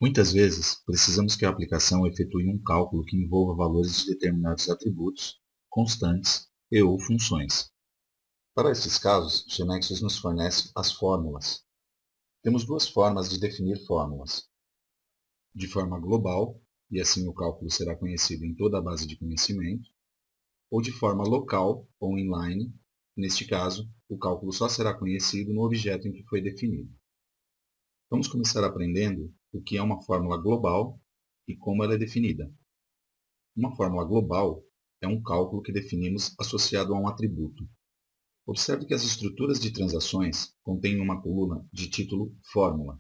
Muitas vezes, precisamos que a aplicação efetue um cálculo que envolva valores de determinados atributos, constantes e/ou funções. Para esses casos, Genexus nos fornece as fórmulas. Temos duas formas de definir fórmulas. De forma global, e assim o cálculo será conhecido em toda a base de conhecimento, ou de forma local ou inline, neste caso, o cálculo só será conhecido no objeto em que foi definido. Vamos começar aprendendo o que é uma fórmula global e como ela é definida. Uma fórmula global é um cálculo que definimos associado a um atributo. Observe que as estruturas de transações contêm uma coluna de título fórmula.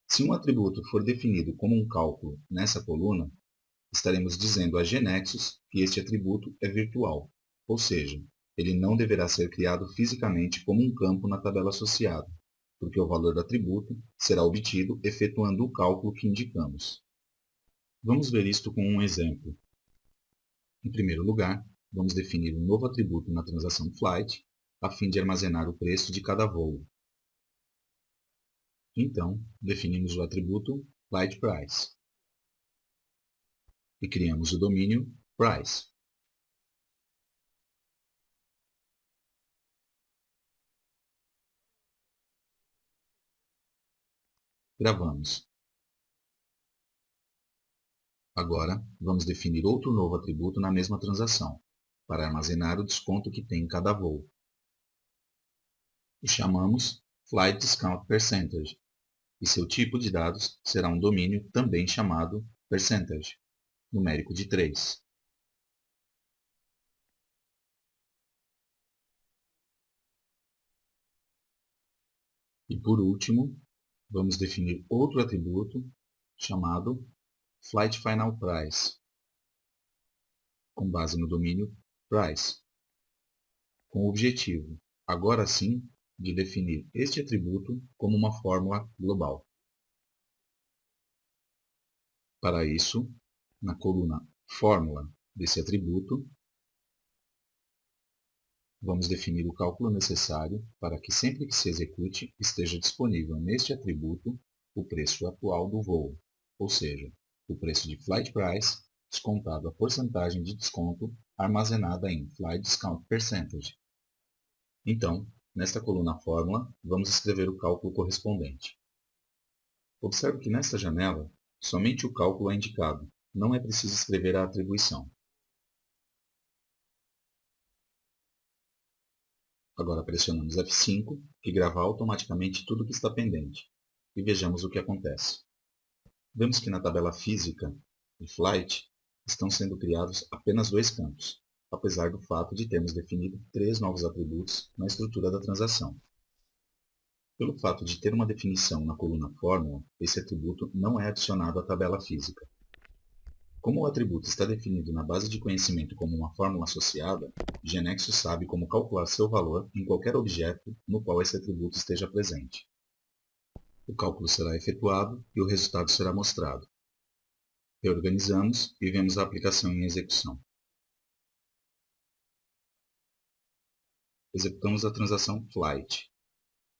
Se um atributo for definido como um cálculo nessa coluna, estaremos dizendo a Genexus que este atributo é virtual, ou seja, ele não deverá ser criado fisicamente como um campo na tabela associada, porque o valor do atributo será obtido efetuando o cálculo que indicamos. Vamos ver isto com um exemplo. Em primeiro lugar, vamos definir um novo atributo na transação flight, a fim de armazenar o preço de cada voo. Então, definimos o atributo flight price e criamos o domínio price. Gravamos. Agora, vamos definir outro novo atributo na mesma transação, para armazenar o desconto que tem em cada voo. O chamamos Flight Discount Percentage, e seu tipo de dados será um domínio também chamado percentage, numérico de 3. E por último, vamos definir outro atributo chamado Flight Final Price, com base no domínio price, com o objetivo, agora sim, de definir este atributo como uma fórmula global. Para isso, na coluna fórmula desse atributo, vamos definir o cálculo necessário para que sempre que se execute esteja disponível neste atributo o preço atual do voo, ou seja, o preço de Flight Price descontado a porcentagem de desconto armazenada em Flight Discount Percentage. Então, nesta coluna fórmula, vamos escrever o cálculo correspondente. Observe que nesta janela, somente o cálculo é indicado, não é preciso escrever a atribuição. Agora pressionamos F5, que grava automaticamente tudo o que está pendente, e vejamos o que acontece. Vemos que na tabela física e Flight estão sendo criados apenas dois campos, apesar do fato de termos definido 3 novos atributos na estrutura da transação. Pelo fato de ter uma definição na coluna fórmula, esse atributo não é adicionado à tabela física. Como o atributo está definido na base de conhecimento como uma fórmula associada, Genexus sabe como calcular seu valor em qualquer objeto no qual esse atributo esteja presente. O cálculo será efetuado e o resultado será mostrado. Reorganizamos e vemos a aplicação em execução. Executamos a transação Flight.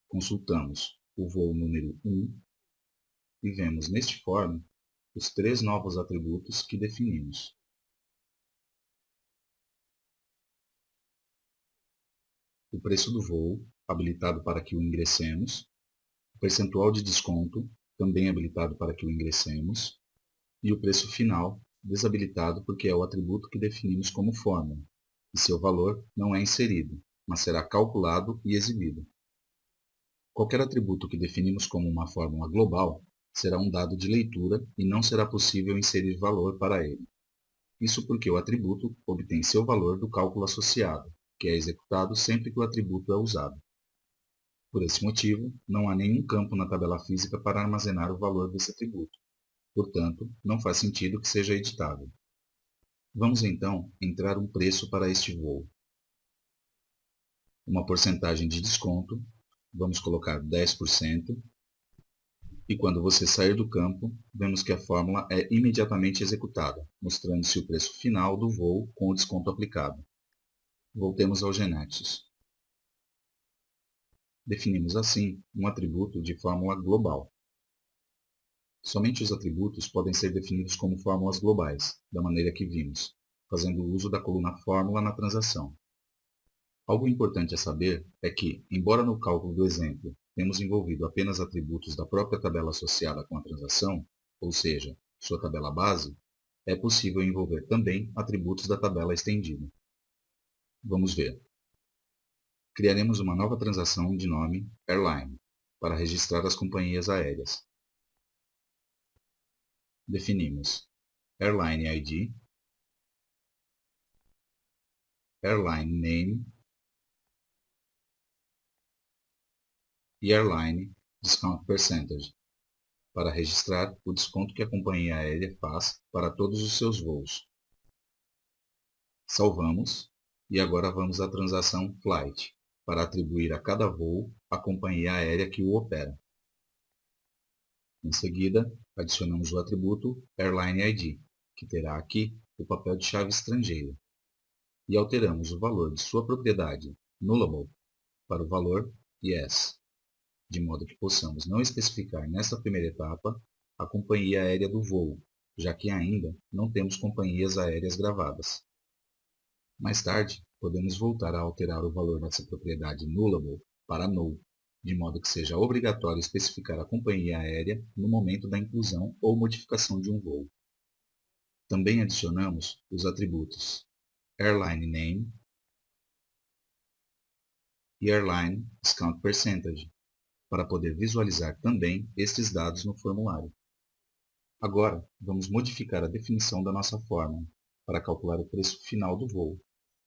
Consultamos o voo número 1 e vemos neste form os 3 novos atributos que definimos. O preço do voo, habilitado para que o ingressemos, o percentual de desconto, também habilitado para que o ingressemos, e o preço final, desabilitado porque é o atributo que definimos como fórmula, e seu valor não é inserido, mas será calculado e exibido. Qualquer atributo que definimos como uma fórmula global será um dado de leitura e não será possível inserir valor para ele. Isso porque o atributo obtém seu valor do cálculo associado, que é executado sempre que o atributo é usado. Por esse motivo, não há nenhum campo na tabela física para armazenar o valor desse atributo. Portanto, não faz sentido que seja editável. Vamos então entrar um preço para este voo. Uma porcentagem de desconto, vamos colocar 10%, e quando você sair do campo, vemos que a fórmula é imediatamente executada, mostrando-se o preço final do voo com o desconto aplicado. Voltemos ao Genexus. Definimos assim um atributo de fórmula global. Somente os atributos podem ser definidos como fórmulas globais, da maneira que vimos, fazendo uso da coluna fórmula na transação. Algo importante a saber é que, embora no cálculo do exemplo temos envolvido apenas atributos da própria tabela associada com a transação, ou seja, sua tabela base, é possível envolver também atributos da tabela estendida. Vamos ver. Criaremos uma nova transação de nome Airline para registrar as companhias aéreas. Definimos Airline ID, Airline Name e Airline Discount Percentage, para registrar o desconto que a companhia aérea faz para todos os seus voos. Salvamos e agora vamos à transação Flight, para atribuir a cada voo a companhia aérea que o opera. Em seguida, adicionamos o atributo Airline ID, que terá aqui o papel de chave estrangeira, e alteramos o valor de sua propriedade Nullable para o valor Yes, de modo que possamos não especificar nesta primeira etapa a companhia aérea do voo, já que ainda não temos companhias aéreas gravadas. Mais tarde, podemos voltar a alterar o valor dessa propriedade Nullable para Null, de modo que seja obrigatório especificar a companhia aérea no momento da inclusão ou modificação de um voo. Também adicionamos os atributos Airline Name e Airline Discount Percentage, para poder visualizar também estes dados no formulário. Agora, vamos modificar a definição da nossa fórmula para calcular o preço final do voo,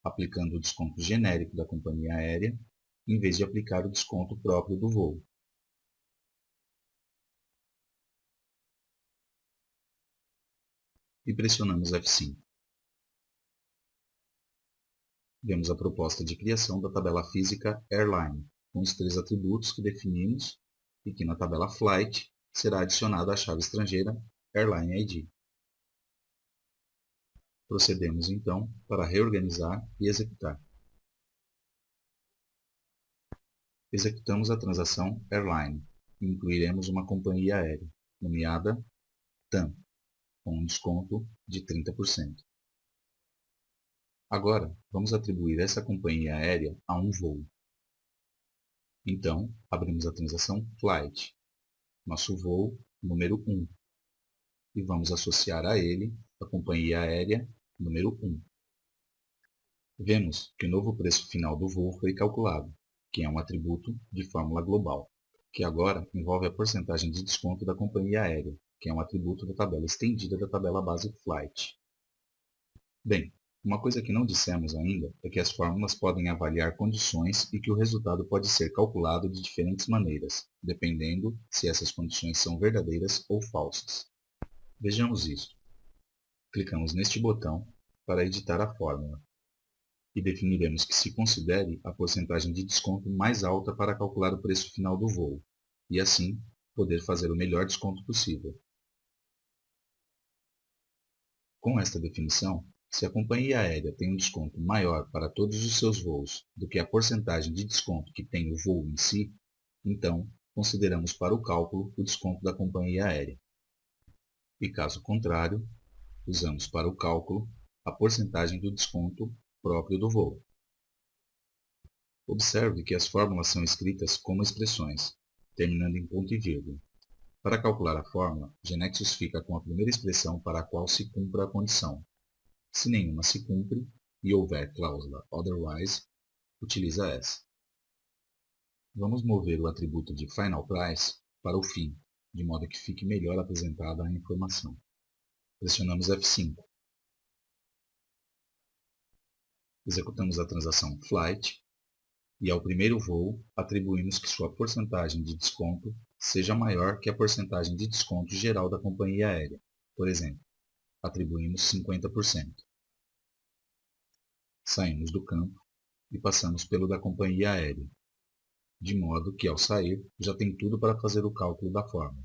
aplicando o desconto genérico da companhia aérea, em vez de aplicar o desconto próprio do voo. E pressionamos F5. Vemos a proposta de criação da tabela física Airline, com os 3 atributos que definimos e que na tabela Flight será adicionada a chave estrangeira Airline ID. Procedemos então para reorganizar e executar. Executamos a transação Airline e incluiremos uma companhia aérea, nomeada TAM, com um desconto de 30%. Agora, vamos atribuir essa companhia aérea a um voo. Então, abrimos a transação Flight, nosso voo número 1, e vamos associar a ele a companhia aérea número 1. Vemos que o novo preço final do voo foi calculado, que é um atributo de fórmula global, que agora envolve a porcentagem de desconto da companhia aérea, que é um atributo da tabela estendida da tabela base Flight. Bem, uma coisa que não dissemos ainda é que as fórmulas podem avaliar condições e que o resultado pode ser calculado de diferentes maneiras, dependendo se essas condições são verdadeiras ou falsas. Vejamos isso. Clicamos neste botão para editar a fórmula e definiremos que se considere a porcentagem de desconto mais alta para calcular o preço final do voo, e assim poder fazer o melhor desconto possível. Com esta definição, se a companhia aérea tem um desconto maior para todos os seus voos do que a porcentagem de desconto que tem o voo em si, então consideramos para o cálculo o desconto da companhia aérea. E caso contrário, usamos para o cálculo a porcentagem do desconto próprio do voo. Observe que as fórmulas são escritas como expressões, terminando em ponto e vírgula. Para calcular a fórmula, Genexus fica com a primeira expressão para a qual se cumpra a condição. Se nenhuma se cumpre e houver cláusula otherwise, utiliza essa. Vamos mover o atributo de Final Price para o fim, de modo que fique melhor apresentada a informação. Pressionamos F5. Executamos a transação Flight e ao primeiro voo atribuímos que sua porcentagem de desconto seja maior que a porcentagem de desconto geral da companhia aérea. Por exemplo, atribuímos 50%. Saímos do campo e passamos pelo da companhia aérea, de modo que ao sair já tem tudo para fazer o cálculo da fórmula.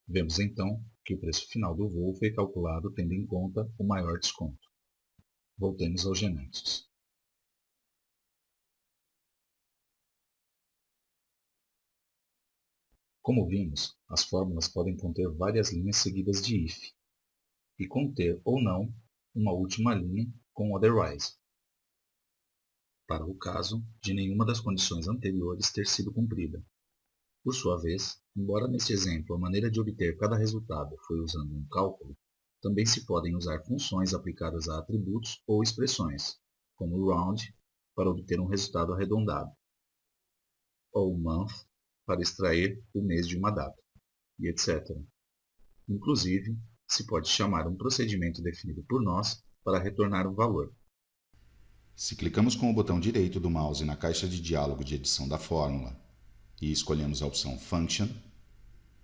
Vemos então que o preço final do voo foi calculado tendo em conta o maior desconto. Voltemos ao Genexus. Como vimos, as fórmulas podem conter várias linhas seguidas de if, e conter ou não uma última linha com otherwise, para o caso de nenhuma das condições anteriores ter sido cumprida. Por sua vez, embora neste exemplo a maneira de obter cada resultado foi usando um cálculo, também se podem usar funções aplicadas a atributos ou expressões, como round, para obter um resultado arredondado, ou month, para extrair o mês de uma data, e etc. Inclusive, se pode chamar um procedimento definido por nós para retornar o valor. Se clicamos com o botão direito do mouse na caixa de diálogo de edição da fórmula e escolhemos a opção Function,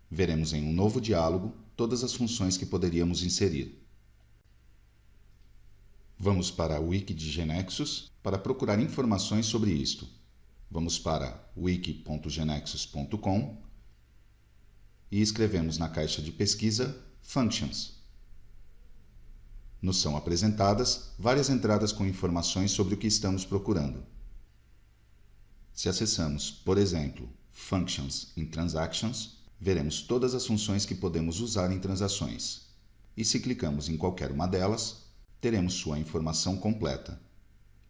veremos em um novo diálogo todas as funções que poderíamos inserir. Vamos para o wiki de GeneXus para procurar informações sobre isto. Vamos para wiki.genexus.com e escrevemos na caixa de pesquisa Functions. Nos são apresentadas várias entradas com informações sobre o que estamos procurando. Se acessamos, por exemplo, Functions em Transactions, veremos todas as funções que podemos usar em transações. E se clicamos em qualquer uma delas, teremos sua informação completa: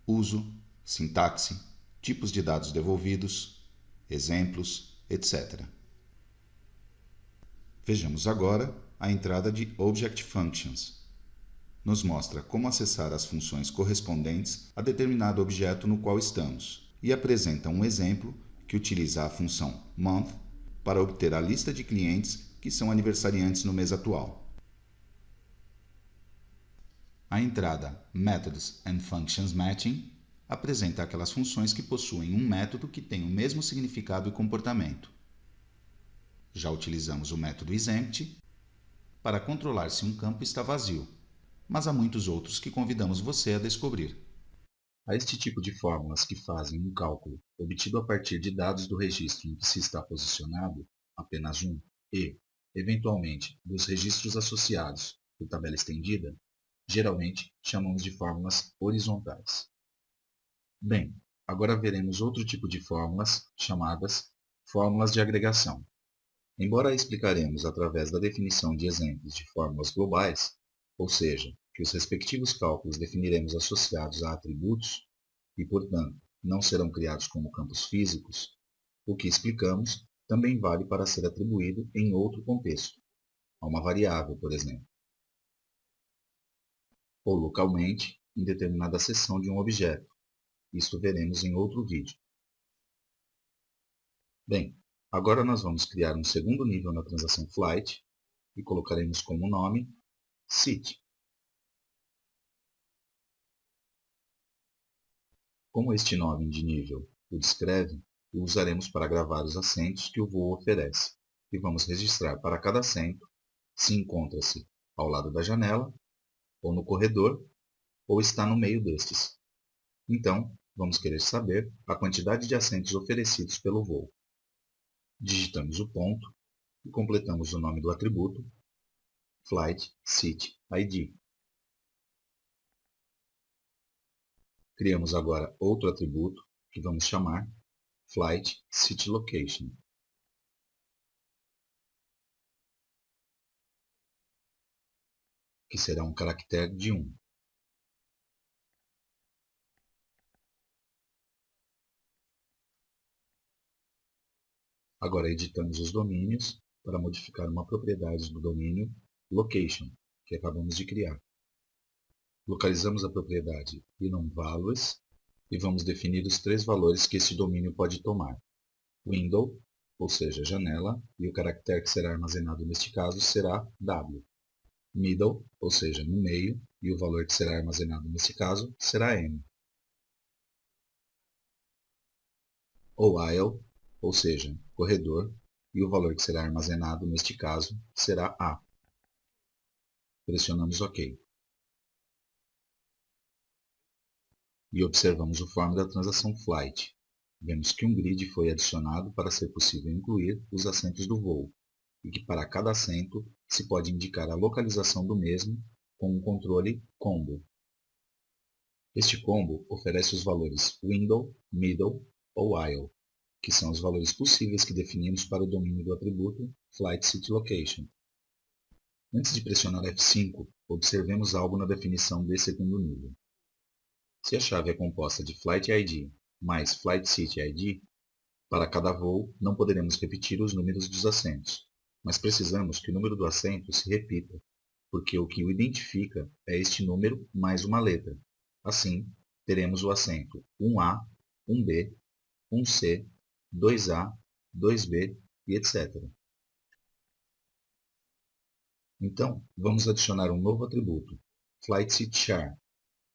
uso, sintaxe, tipos de dados devolvidos, exemplos, etc. Vejamos agora a entrada de Object Functions. Nos mostra como acessar as funções correspondentes a determinado objeto no qual estamos e apresenta um exemplo que utiliza a função month para obter a lista de clientes que são aniversariantes no mês atual. A entrada Methods and Functions Matching apresenta aquelas funções que possuem um método que tem o mesmo significado e comportamento. Já utilizamos o método isEmpty para controlar se um campo está vazio, mas há muitos outros que convidamos você a descobrir. A este tipo de fórmulas que fazem um cálculo obtido a partir de dados do registro em que se está posicionado, apenas um, e, eventualmente, dos registros associados por tabela estendida, geralmente chamamos de fórmulas horizontais. Bem, agora veremos outro tipo de fórmulas, chamadas fórmulas de agregação. Embora a explicaremos através da definição de exemplos de fórmulas globais, ou seja, que os respectivos cálculos definiremos associados a atributos e, portanto, não serão criados como campos físicos, o que explicamos também vale para ser atribuído em outro contexto, a uma variável, por exemplo, ou localmente em determinada seção de um objeto. Isto veremos em outro vídeo. Bem, agora nós vamos criar um segundo nível na transação flight e colocaremos como nome City. Como este nome de nível o descreve, o usaremos para gravar os assentos que o voo oferece, e vamos registrar para cada assento se encontra-se ao lado da janela, ou no corredor, ou está no meio destes. Então, vamos querer saber a quantidade de assentos oferecidos pelo voo. Digitamos o ponto e completamos o nome do atributo Flight City ID. Criamos agora outro atributo que vamos chamar Flight City Location. Que será um caractere de 1. Agora editamos os domínios para modificar uma propriedade do domínio Location, que acabamos de criar. Localizamos a propriedade enumValues e vamos definir os 3 valores que esse domínio pode tomar. Window, ou seja, janela, e o caractere que será armazenado neste caso será W. Middle, ou seja, no meio, e o valor que será armazenado neste caso será M. Ou aisle, ou seja, corredor, e o valor que será armazenado neste caso será A. Pressionamos OK. E observamos o form da transação flight. Vemos que um grid foi adicionado para ser possível incluir os assentos do voo, e que para cada assento se pode indicar a localização do mesmo com um controle combo. Este combo oferece os valores window, middle ou aisle, que são os valores possíveis que definimos para o domínio do atributo Flight City Location. Antes de pressionar F5, observemos algo na definição desse segundo nível. Se a chave é composta de Flight ID mais Flight City ID, para cada voo não poderemos repetir os números dos assentos, mas precisamos que o número do assento se repita, porque o que o identifica é este número mais uma letra. Assim, teremos o assento 1A, 1B, 1C, 2A, 2B e etc. Então, vamos adicionar um novo atributo, Flight Seat Char.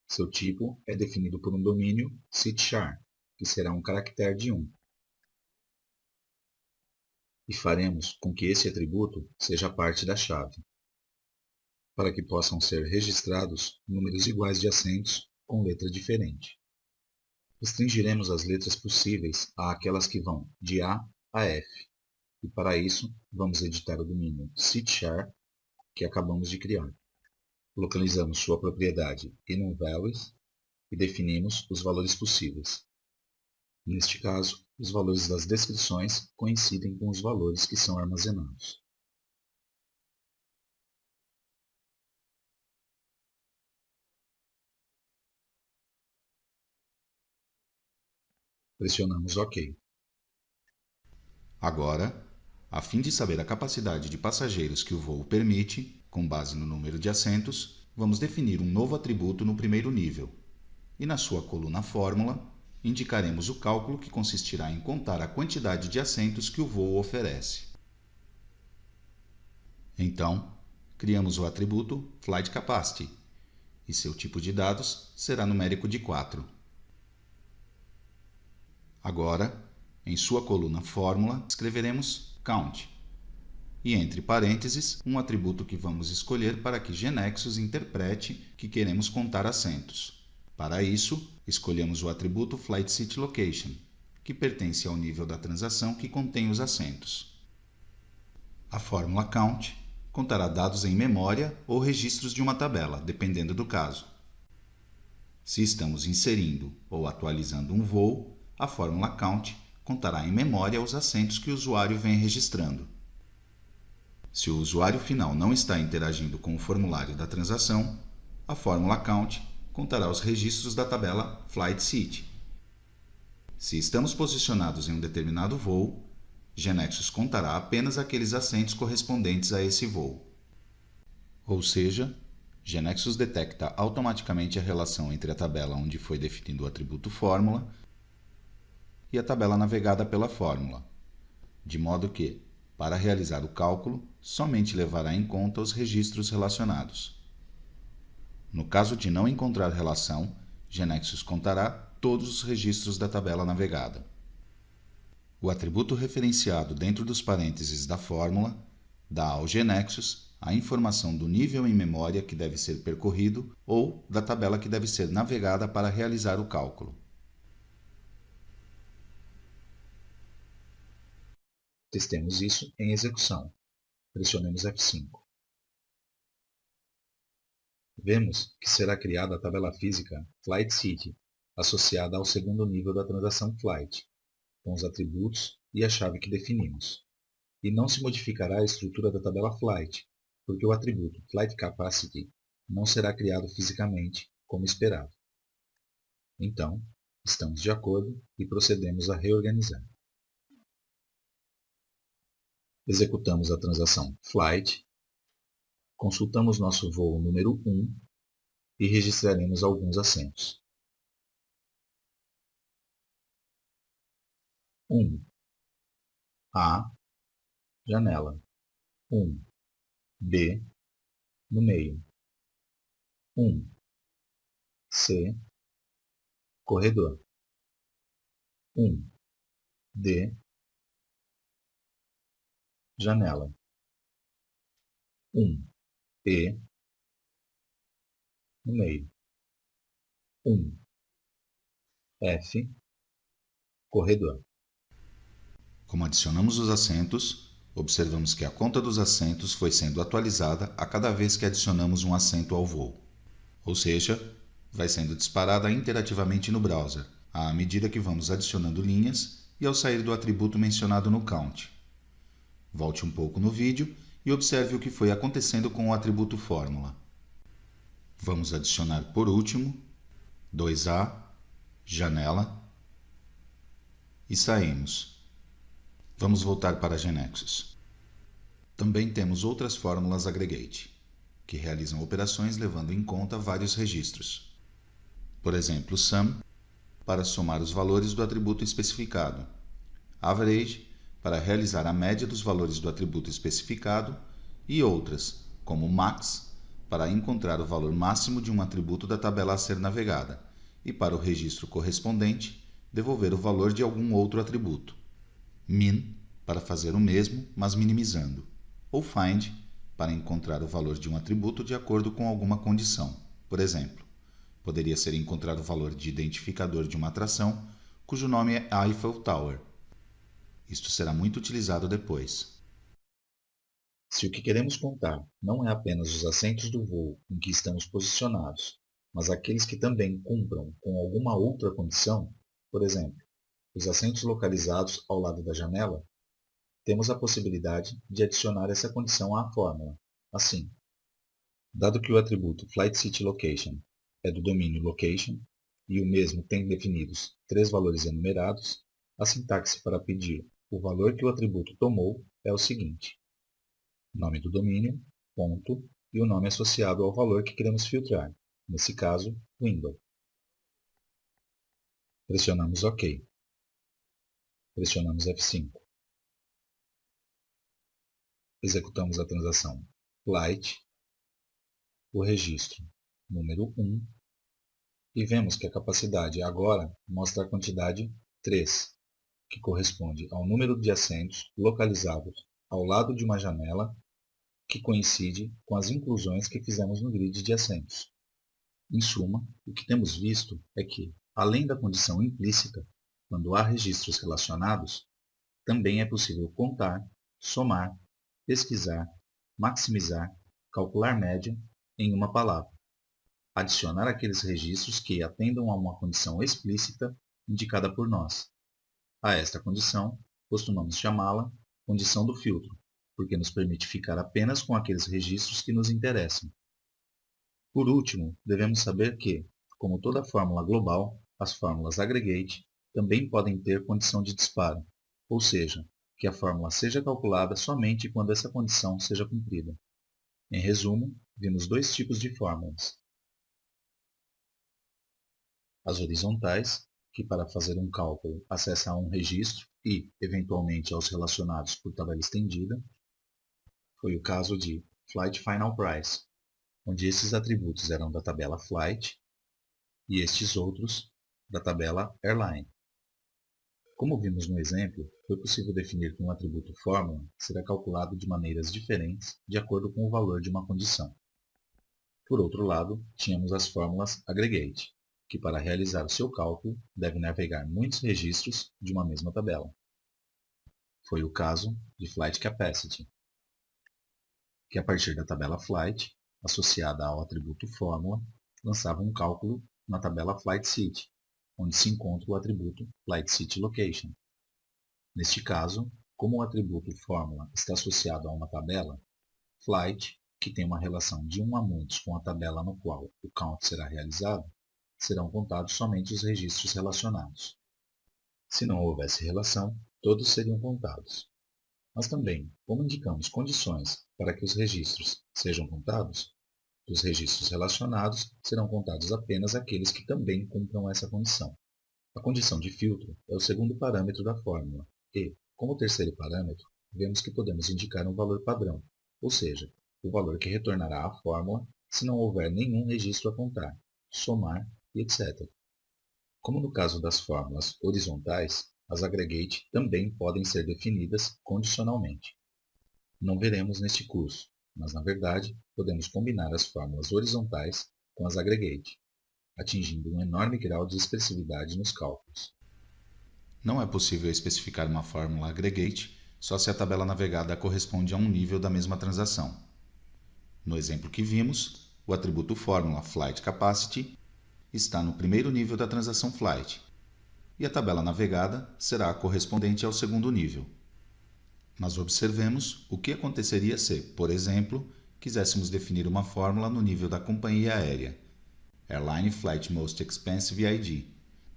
Seu tipo é definido por um domínio Seat Char, que será um caractere de 1. E faremos com que esse atributo seja parte da chave, para que possam ser registrados números iguais de assentos com letra diferente. Restringiremos as letras possíveis àquelas que vão de A a F, e para isso vamos editar o domínio SeatChar que acabamos de criar. Localizamos sua propriedade enumValues e definimos os valores possíveis. Neste caso, os valores das descrições coincidem com os valores que são armazenados. Pressionamos OK. Agora, a fim de saber a capacidade de passageiros que o voo permite, com base no número de assentos, vamos definir um novo atributo no primeiro nível, e na sua coluna Fórmula, indicaremos o cálculo que consistirá em contar a quantidade de assentos que o voo oferece. Então, criamos o atributo Flight Capacity, e seu tipo de dados será numérico de 4. Agora, em sua coluna Fórmula, escreveremos Count, e entre parênteses, um atributo que vamos escolher para que GeneXus interprete que queremos contar assentos. Para isso, escolhemos o atributo Flight City Location, que pertence ao nível da transação que contém os assentos. A fórmula Count contará dados em memória ou registros de uma tabela, dependendo do caso. Se estamos inserindo ou atualizando um voo, a fórmula Count contará em memória os assentos que o usuário vem registrando. Se o usuário final não está interagindo com o formulário da transação, a fórmula Count contará os registros da tabela Flight City. Se estamos posicionados em um determinado voo, GeneXus contará apenas aqueles assentos correspondentes a esse voo. Ou seja, GeneXus detecta automaticamente a relação entre a tabela onde foi definido o atributo fórmula e a tabela navegada pela fórmula, de modo que, para realizar o cálculo, somente levará em conta os registros relacionados. No caso de não encontrar relação, GeneXus contará todos os registros da tabela navegada. O atributo referenciado dentro dos parênteses da fórmula dá ao GeneXus a informação do nível em memória que deve ser percorrido ou da tabela que deve ser navegada para realizar o cálculo. Testemos isso em execução. Pressionemos F5. Vemos que será criada a tabela física Flight City, associada ao segundo nível da transação Flight, com os atributos e a chave que definimos. E não se modificará a estrutura da tabela Flight, porque o atributo Flight Capacity não será criado fisicamente, como esperado. Então, estamos de acordo e procedemos a reorganizar. Executamos a transação Flight, consultamos nosso voo número 1 e registraremos alguns assentos. 1. A. Janela. 1. B. No meio. 1. C. Corredor. 1. D. Janela. 1. E. No meio. 1. F. Corredor. Como adicionamos os assentos, observamos que a conta dos assentos foi sendo atualizada a cada vez que adicionamos um assento ao voo. Ou seja, vai sendo disparada interativamente no browser, à medida que vamos adicionando linhas e ao sair do atributo mencionado no count. Volte um pouco no vídeo e observe o que foi acontecendo com o atributo fórmula. Vamos adicionar por último 2A, janela, e saímos. Vamos voltar para GeneXus. Também temos outras fórmulas aggregate, que realizam operações levando em conta vários registros. Por exemplo, sum, para somar os valores do atributo especificado, average, para realizar a média dos valores do atributo especificado, e outras, como max, para encontrar o valor máximo de um atributo da tabela a ser navegada, e para o registro correspondente, devolver o valor de algum outro atributo. Min, para fazer o mesmo, mas minimizando, ou find, para encontrar o valor de um atributo de acordo com alguma condição. Por exemplo, poderia ser encontrar o valor de identificador de uma atração cujo nome é Eiffel Tower. Isto será muito utilizado depois. Se o que queremos contar não é apenas os assentos do voo em que estamos posicionados, mas aqueles que também cumpram com alguma outra condição, por exemplo, os assentos localizados ao lado da janela, temos a possibilidade de adicionar essa condição à fórmula. Assim, dado que o atributo FlightCityLocation é do domínio location e o mesmo tem definidos 3 valores enumerados, a sintaxe para pedir o valor que o atributo tomou é o seguinte: nome do domínio, ponto, e o nome associado ao valor que queremos filtrar, nesse caso, window. Pressionamos OK. Pressionamos F5. Executamos a transação flight, o registro número 1, e vemos que a capacidade agora mostra a quantidade 3, que corresponde ao número de assentos localizados ao lado de uma janela que coincide com as inclusões que fizemos no grid de assentos. Em suma, o que temos visto é que, além da condição implícita, quando há registros relacionados, também é possível contar, somar, pesquisar, maximizar, calcular média, em uma palavra. Adicionar aqueles registros que atendam a uma condição explícita indicada por nós. A esta condição, costumamos chamá-la condição do filtro, porque nos permite ficar apenas com aqueles registros que nos interessam. Por último, devemos saber que, como toda fórmula global, as fórmulas aggregate também podem ter condição de disparo, ou seja, que a fórmula seja calculada somente quando essa condição seja cumprida. Em resumo, vimos 2 tipos de fórmulas. As horizontais, que para fazer um cálculo acessa a um registro e, eventualmente, aos relacionados por tabela estendida. Foi o caso de Flight Final Price, onde esses atributos eram da tabela Flight e estes outros da tabela Airline. Como vimos no exemplo, foi possível definir que um atributo fórmula será calculado de maneiras diferentes de acordo com o valor de uma condição. Por outro lado, tínhamos as fórmulas aggregate, que para realizar o seu cálculo deve navegar muitos registros de uma mesma tabela. Foi o caso de Flight Capacity, que a partir da tabela Flight, associada ao atributo fórmula, lançava um cálculo na tabela FlightCity, onde se encontra o atributo FlightCityLocation. Neste caso, como o atributo fórmula está associado a uma tabela, Flight, que tem uma relação de 1 a muitos com a tabela no qual o count será realizado, serão contados somente os registros relacionados. Se não houvesse relação, todos seriam contados. Mas também, como indicamos condições para que os registros sejam contados, dos registros relacionados serão contados apenas aqueles que também cumpram essa condição. A condição de filtro é o segundo parâmetro da fórmula e, como terceiro parâmetro, vemos que podemos indicar um valor padrão, ou seja, o valor que retornará à fórmula se não houver nenhum registro a contar, somar e etc. Como no caso das fórmulas horizontais, as aggregate também podem ser definidas condicionalmente. Não veremos neste curso, mas na verdade podemos combinar as fórmulas horizontais com as aggregate, atingindo um enorme grau de expressividade nos cálculos. Não é possível especificar uma fórmula aggregate só se a tabela navegada corresponde a um nível da mesma transação. No exemplo que vimos, o atributo fórmula Flight Capacity está no primeiro nível da transação Flight, e a tabela navegada será a correspondente ao segundo nível. Mas observemos o que aconteceria se, por exemplo, quiséssemos definir uma fórmula no nível da companhia aérea, Airline Flight Most Expensive ID,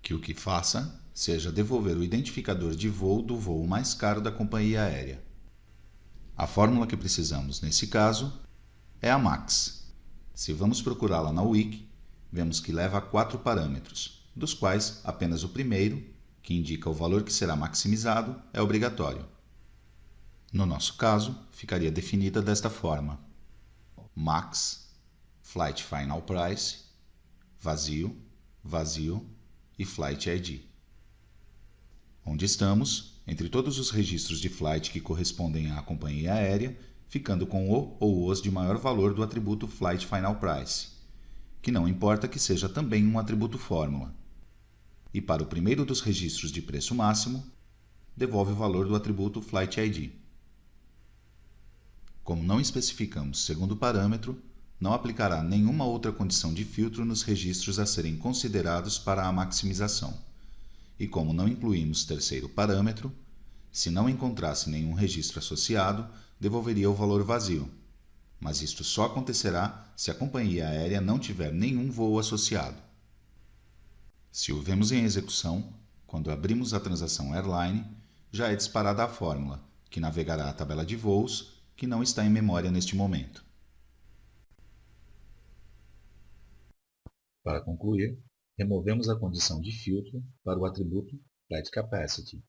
que o que faça seja devolver o identificador de voo do voo mais caro da companhia aérea. A fórmula que precisamos nesse caso é a MAX. Se vamos procurá-la na Wiki, vemos que leva a 4 parâmetros, dos quais apenas o primeiro, que indica o valor que será maximizado, é obrigatório. No nosso caso, ficaria definida desta forma: MAX, Flight Final Price, vazio, vazio e Flight ID. Onde estamos, entre todos os registros de flight que correspondem à companhia aérea, ficando com o ou os de maior valor do atributo Flight Final Price, que não importa que seja também um atributo fórmula. E para o primeiro dos registros de preço máximo, devolve o valor do atributo Flight ID. Como não especificamos segundo parâmetro, não aplicará nenhuma outra condição de filtro nos registros a serem considerados para a maximização. E como não incluímos terceiro parâmetro, se não encontrasse nenhum registro associado, devolveria o valor vazio. Mas isto só acontecerá se a companhia aérea não tiver nenhum voo associado. Se o vemos em execução, quando abrimos a transação Airline, já é disparada a fórmula, que navegará a tabela de voos, que não está em memória neste momento. Para concluir, removemos a condição de filtro para o atributo Flight Capacity.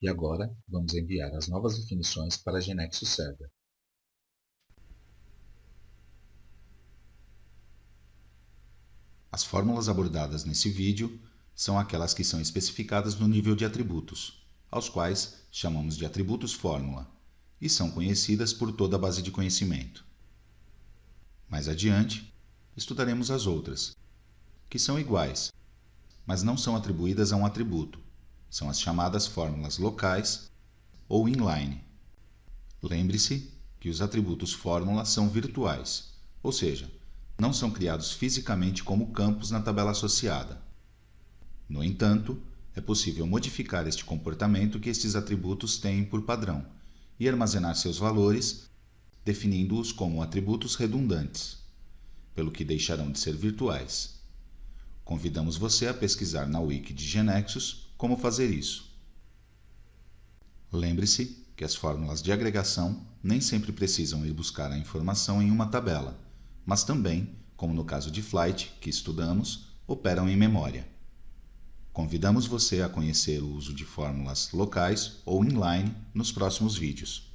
E agora, vamos enviar as novas definições para a GeneXus Server. As fórmulas abordadas nesse vídeo são aquelas que são especificadas no nível de atributos, aos quais chamamos de atributos fórmula, e são conhecidas por toda a base de conhecimento. Mais adiante, estudaremos as outras, que são iguais, mas não são atribuídas a um atributo. São as chamadas fórmulas locais ou inline. Lembre-se que os atributos fórmula são virtuais, ou seja, não são criados fisicamente como campos na tabela associada. No entanto, é possível modificar este comportamento que estes atributos têm por padrão e armazenar seus valores, definindo-os como atributos redundantes, pelo que deixarão de ser virtuais. Convidamos você a pesquisar na Wiki de GeneXus como fazer isso. Lembre-se que as fórmulas de agregação nem sempre precisam ir buscar a informação em uma tabela, mas também, como no caso de Flight, que estudamos, operam em memória. Convidamos você a conhecer o uso de fórmulas locais ou inline nos próximos vídeos.